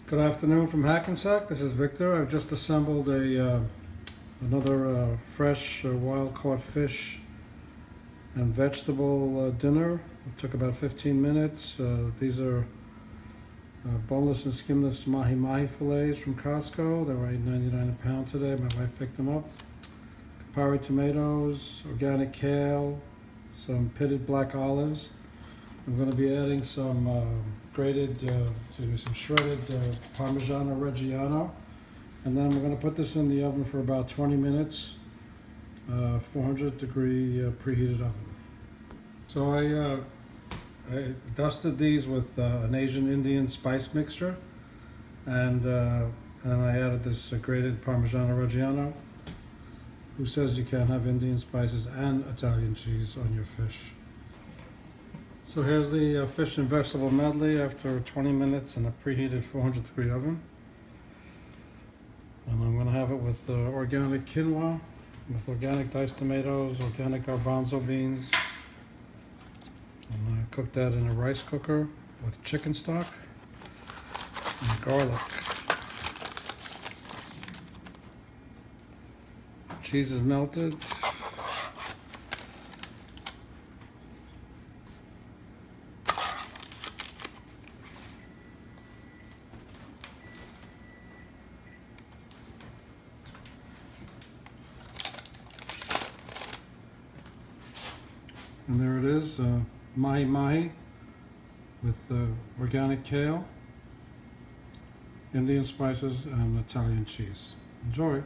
Good afternoon from Hackensack. This is Victor. I've just assembled another fresh wild-caught fish and vegetable dinner. It took about 15 minutes. These are boneless and skinless Mahi-Mahi Fillets from Costco. They were $8.99 a pound today. My wife picked them up. Campari tomatoes, organic kale, some pitted black olives. I'm going to be adding some some shredded Parmigiano Reggiano, and then we're going to put this in the oven for about 20 minutes, 400-degree preheated oven. So I dusted these with an Asian Indian spice mixture, and I added this grated Parmigiano Reggiano. Who says you can't have Indian spices and Italian cheese on your fish? So here's the fish and vegetable medley after 20 minutes in a preheated 400-degree oven. And I'm going to have it with organic quinoa, with organic diced tomatoes, organic garbanzo beans. I'm going to cook that in a rice cooker with chicken stock and garlic. Cheese is melted. And there it is, Mahi-Mahi with organic kale, Indian spices, and Italian cheese. Enjoy.